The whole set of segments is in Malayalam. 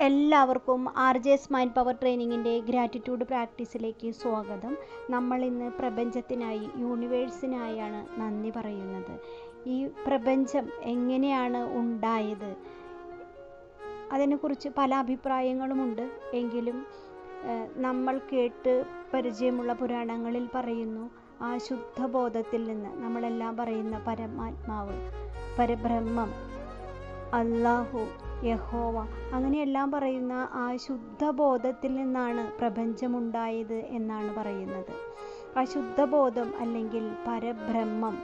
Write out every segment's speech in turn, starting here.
എല്ലാവർക്കും RJ's മൈൻഡ് പവർ ട്രെയിനിങ്ങിൻ്റെ ഗ്രാറ്റിറ്റ്യൂഡ് പ്രാക്ടീസിലേക്ക് സ്വാഗതം. നമ്മൾ ഇന്ന് പ്രപഞ്ചത്തിനായി, യൂണിവേഴ്സിനായാണ് നന്ദി പറയുന്നത്. ഈ പ്രപഞ്ചം എങ്ങനെയാണ് ഉണ്ടായത്, അതിനെക്കുറിച്ച് പല അഭിപ്രായങ്ങളുമുണ്ട്. എങ്കിലും നമ്മൾ കേട്ട് പരിചയമുള്ള പുരാണങ്ങളിൽ പറയുന്നു, ആ ശുദ്ധബോധത്തിൽ നിന്ന്, നമ്മളെല്ലാം പറയുന്ന പരമാത്മാവ്, പരബ്രഹ്മം, അല്ലാഹു, യഹോവ, അങ്ങനെയെല്ലാം പറയുന്ന ആ ശുദ്ധബോധത്തിൽ നിന്നാണ് പ്രപഞ്ചമുണ്ടായത് എന്നാണ് പറയുന്നത്. ആ ശുദ്ധബോധം അല്ലെങ്കിൽ പരബ്രഹ്മം,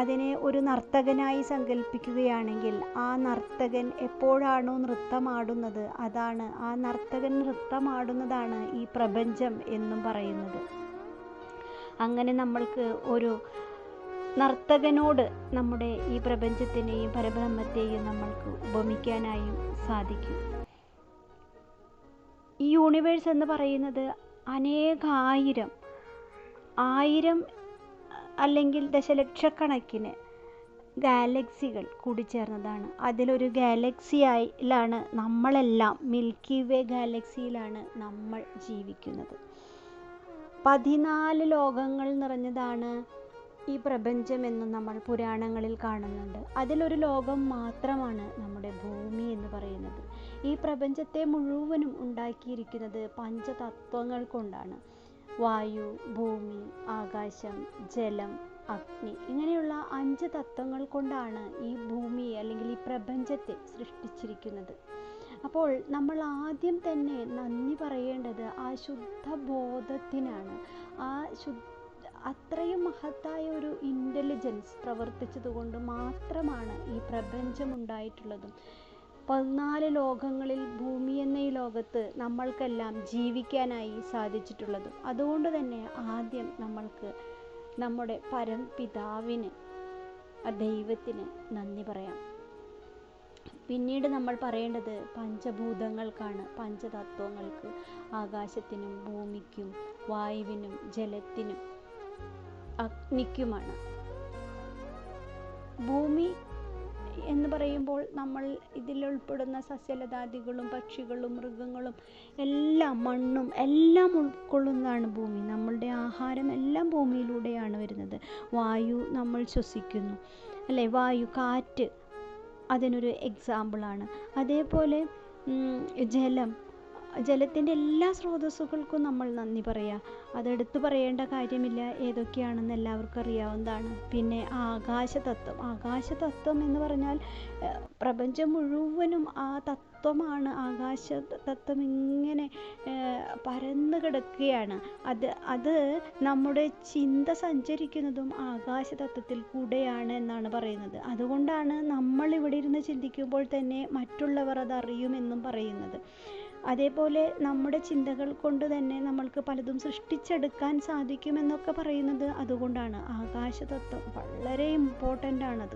അതിനെ ഒരു നർത്തകനായി സങ്കല്പിക്കുകയാണെങ്കിൽ, ആ നർത്തകൻ എപ്പോഴാണോ നൃത്തമാടുന്നത്, അതാണ് ആ നർത്തകൻ നൃത്തമാടുന്നതാണ് ഈ പ്രപഞ്ചം എന്നും പറയുന്നത്. അങ്ങനെ നമ്മൾക്ക് ഒരു നർത്തകനോട് നമ്മുടെ ഈ പ്രപഞ്ചത്തിനെയും പരബ്രഹ്മത്തെയും നമ്മൾക്ക് ഉപമിക്കാനായും സാധിക്കും. ഈ യൂണിവേഴ്സ് എന്ന് പറയുന്നത് ആയിരം അല്ലെങ്കിൽ ദശലക്ഷക്കണക്കിന് ഗാലക്സികൾ കൂടിച്ചേർന്നതാണ്. അതിലൊരു ഗാലക്സിയിലാണ് നമ്മളെല്ലാം, മിൽക്കി വേ ഗാലക്സിയിലാണ് നമ്മൾ ജീവിക്കുന്നത്. 14 ലോകങ്ങൾ നിറഞ്ഞതാണ് ഈ പ്രപഞ്ചമെന്നും നമ്മൾ പുരാണങ്ങളിൽ കാണുന്നുണ്ട്. അതിലൊരു ലോകം മാത്രമാണ് നമ്മുടെ ഭൂമി എന്ന് പറയുന്നത്. ഈ പ്രപഞ്ചത്തെ മുഴുവനും ഉണ്ടാക്കിയിരിക്കുന്നത് പഞ്ചതത്വങ്ങൾ കൊണ്ടാണ്. വായു, ഭൂമി, ആകാശം, ജലം, അഗ്നി, ഇങ്ങനെയുള്ള 5 തത്വങ്ങൾ കൊണ്ടാണ് ഈ ഭൂമിയെ അല്ലെങ്കിൽ ഈ പ്രപഞ്ചത്തെ സൃഷ്ടിച്ചിരിക്കുന്നത്. അപ്പോൾ നമ്മൾ ആദ്യം തന്നെ നന്ദി പറയേണ്ടത് ആ ശുദ്ധബോധത്തിനാണ്. അത്രയും മഹത്തായ ഒരു ഇൻ്റലിജൻസ് പ്രവർത്തിച്ചതുകൊണ്ട് മാത്രമാണ് ഈ പ്രപഞ്ചം ഉണ്ടായിട്ടുള്ളതും 14 ലോകങ്ങളിൽ ഭൂമി എന്ന ഈ ലോകത്ത് നമ്മൾക്കെല്ലാം ജീവിക്കാനായി സാധിച്ചിട്ടുള്ളതും. അതുകൊണ്ട് തന്നെ ആദ്യം നമ്മൾക്ക് നമ്മുടെ പരംപിതാവിന്, ആ ദൈവത്തിന് നന്ദി പറയാം. പിന്നീട് നമ്മൾ പറയേണ്ടത് പഞ്ചഭൂതങ്ങൾക്കാണ്, പഞ്ചതത്വങ്ങൾക്ക്, ആകാശത്തിനും ഭൂമിക്കും വായുവിനും ജലത്തിനും അഗ്നിക്കുമാണ്. ഭൂമി എന്ന് പറയുമ്പോൾ നമ്മൾ ഇതിൽ ഉൾപ്പെടുന്ന സസ്യലതാദികളും പക്ഷികളും മൃഗങ്ങളും എല്ലാം, മണ്ണും എല്ലാം ഉൾക്കൊള്ളുന്നതാണ് ഭൂമി. നമ്മളുടെ ആഹാരം എല്ലാം ഭൂമിയിലൂടെയാണ് വരുന്നത്. വായു നമ്മൾ ശ്വസിക്കുന്നു, അല്ലേ? വായു, കാറ്റ് അതിനൊരു എക്സാമ്പിളാണ്. അതേപോലെ ജലത്തിൻ്റെ എല്ലാ സ്രോതസ്സുകൾക്കും നമ്മൾ നന്ദി പറയുക. അതെടുത്തു പറയേണ്ട കാര്യമില്ല, ഏതൊക്കെയാണെന്ന് എല്ലാവർക്കും അറിയാവുന്നതാണ്. പിന്നെ ആകാശതത്വം എന്ന് പറഞ്ഞാൽ പ്രപഞ്ചം മുഴുവനും ആ തത്വമാണ്. ആകാശതത്വം ഇങ്ങനെ പരന്നു കിടക്കുകയാണ്. അത് നമ്മുടെ ചിന്ത സഞ്ചരിക്കുന്നതും ആകാശതത്വത്തിൽ കൂടെയാണ് എന്നാണ് പറയുന്നത്. അതുകൊണ്ടാണ് നമ്മൾ ഇവിടെ ഇരുന്ന് ചിന്തിക്കുമ്പോൾ തന്നെ മറ്റുള്ളവർ അത് അറിയുമെന്നും പറയുന്നത്. അതേപോലെ നമ്മുടെ ചിന്തകൾ കൊണ്ട് തന്നെ നമ്മൾക്ക് പലതും സൃഷ്ടിച്ചെടുക്കാൻ സാധിക്കുമെന്നൊക്കെ പറയുന്നത് അതുകൊണ്ടാണ്. ആകാശതത്വം വളരെ ഇമ്പോർട്ടൻ്റ് ആണത്.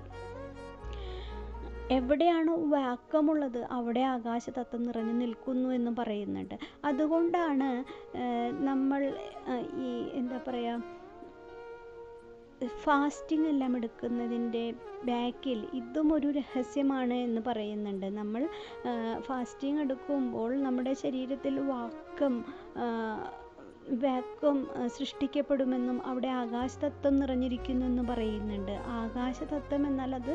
എവിടെയാണോ വാക്കമുള്ളത് അവിടെ ആകാശതത്വം നിറഞ്ഞു നിൽക്കുന്നു എന്നും പറയുന്നുണ്ട്. അതുകൊണ്ടാണ് നമ്മൾ ഈ ഫാസ്റ്റിംഗ് എല്ലാം എടുക്കുന്നതിൻ്റെ ബാക്കിൽ ഇതും ഒരു രഹസ്യമാണ് എന്ന് പറയുന്നുണ്ട്. നമ്മൾ ഫാസ്റ്റിംഗ് എടുക്കുമ്പോൾ നമ്മുടെ ശരീരത്തിൽ വാക്വം സൃഷ്ടിക്കപ്പെടുമെന്നും അവിടെ ആകാശതത്വം നിറഞ്ഞിരിക്കുന്നു എന്നും പറയുന്നുണ്ട്. ആകാശതത്വം എന്നാൽ അത്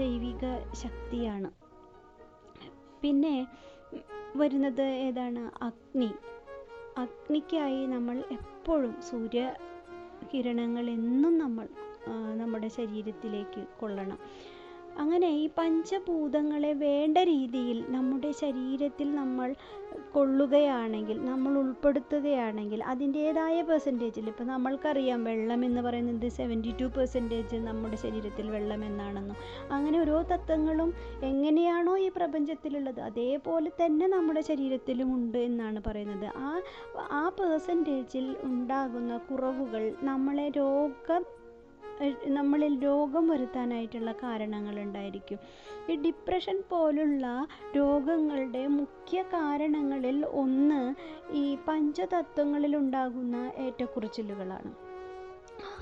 ദൈവിക ശക്തിയാണ്. പിന്നെ വരുന്നത് ഏതാണ്? അഗ്നിക്കായി നമ്മൾ എപ്പോഴും സൂര്യകിരണങ്ങൾ എന്നും നമ്മൾ നമ്മുടെ ശരീരത്തിലേക്ക് കൊള്ളണം. അങ്ങനെ ഈ പഞ്ചഭൂതങ്ങളെ വേണ്ട രീതിയിൽ നമ്മുടെ ശരീരത്തിൽ നമ്മൾ കൊള്ളുകയാണെങ്കിൽ, നമ്മൾ ഉൾപ്പെടുത്തുകയാണെങ്കിൽ, അതിൻ്റേതായ പെർസെൻറ്റേജിൽ, ഇപ്പം നമ്മൾക്കറിയാം വെള്ളം എന്ന് പറയുന്നത് 72% നമ്മുടെ ശരീരത്തിൽ വെള്ളം എന്നാണെന്നും, അങ്ങനെ ഓരോ തത്വങ്ങളും എങ്ങനെയാണോ ഈ പ്രപഞ്ചത്തിലുള്ളത് അതേപോലെ തന്നെ നമ്മുടെ ശരീരത്തിലും ഉണ്ട് എന്നാണ് പറയുന്നത്. ആ പെർസെൻറ്റേജിൽ ഉണ്ടാകുന്ന കുറവുകൾ നമ്മളിൽ രോഗം വരുത്താനായിട്ടുള്ള കാരണങ്ങളുണ്ടായിരിക്കും. ഈ ഡിപ്രഷൻ പോലുള്ള രോഗങ്ങളുടെ മുഖ്യ കാരണങ്ങളിൽ ഒന്ന് ഈ പഞ്ചതത്വങ്ങളിൽ ഉണ്ടാകുന്ന ഏറ്റക്കുറച്ചിലുകളാണ്.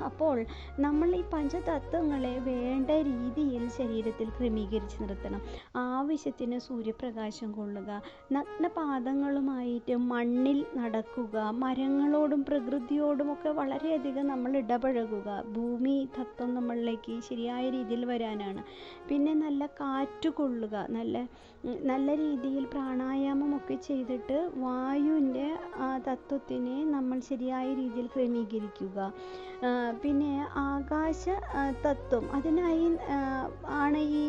അപ്പോൾ നമ്മൾ ഈ പഞ്ചതത്വങ്ങളെ വേണ്ട രീതിയിൽ ശരീരത്തിൽ ക്രമീകരിച്ച് നിർത്തണം. ആവശ്യത്തിന് സൂര്യപ്രകാശം കൊള്ളുക, നഗ്നപാദങ്ങളുമായിട്ട് മണ്ണിൽ നടക്കുക, മരങ്ങളോടും പ്രകൃതിയോടുമൊക്കെ വളരെയധികം നമ്മൾ ഇടപഴകുക. ഭൂമി തത്വം നമ്മളിലേക്ക് ശരിയായ രീതിയിൽ വരാനാണ്. പിന്നെ നല്ല കാറ്റ് കൊള്ളുക, നല്ല രീതിയിൽ പ്രാണായാമമൊക്കെ ചെയ്തിട്ട് വായുവിൻ്റെ തത്വത്തിനെ നമ്മൾ ശരിയായ രീതിയിൽ ക്രമീകരിക്കുക. പിന്നെ ആകാശ തത്വം, അതിനായി ആണ് ഈ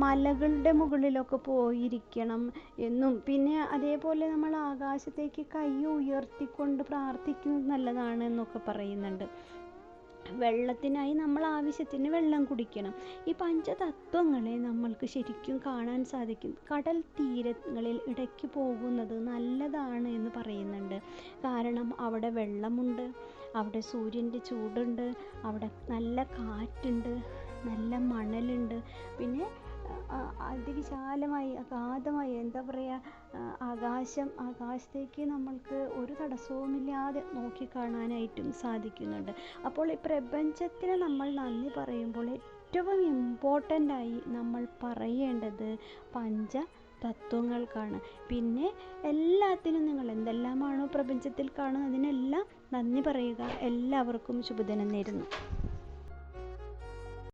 മലകളുടെ മുകളിലൊക്കെ പോയിരിക്കണം എന്നും, പിന്നെ അതേപോലെ നമ്മൾ ആകാശത്തേക്ക് കൈ ഉയർത്തിക്കൊണ്ട് പ്രാർത്ഥിക്കുന്നത് നല്ലതാണ് എന്നൊക്കെ പറയുന്നുണ്ട്. വെള്ളത്തിനായി നമ്മൾ ആവശ്യത്തിന് വെള്ളം കുടിക്കണം. ഈ പഞ്ചതത്വങ്ങളെ നമ്മൾക്ക് ശരിക്കും കാണാൻ സാധിക്കും. കടൽ തീരങ്ങളിൽ ഇടയ്ക്ക് പോകുന്നത് നല്ലതാണ് എന്ന് പറയുന്നുണ്ട്. കാരണം അവിടെ വെള്ളമുണ്ട്, അവിടെ സൂര്യൻ്റെ ചൂടുണ്ട്, അവിടെ നല്ല കാറ്റുണ്ട്, നല്ല മണലുണ്ട്, പിന്നെ അതിവിശാലമായി അഗാധമായി എന്താ പറയുക, ആകാശത്തേക്ക് നമ്മൾക്ക് ഒരു തടസ്സവുമില്ലാതെ നോക്കിക്കാണാനായിട്ടും സാധിക്കുന്നുണ്ട്. അപ്പോൾ ഈ പ്രപഞ്ചത്തിന് നമ്മൾ നന്ദി പറയുമ്പോൾ ഏറ്റവും ഇമ്പോർട്ടൻ്റായി നമ്മൾ പറയേണ്ടത് പഞ്ചതത്വങ്ങൾക്കാണ്. പിന്നെ എല്ലാത്തിനും നിങ്ങൾ എന്തെല്ലാമാണോ പ്രപഞ്ചത്തിൽ കാണുന്നത് അതിനെല്ലാം നന്ദി പറയുക. എല്ലാവർക്കും ശുഭദിനം നേരുന്നു.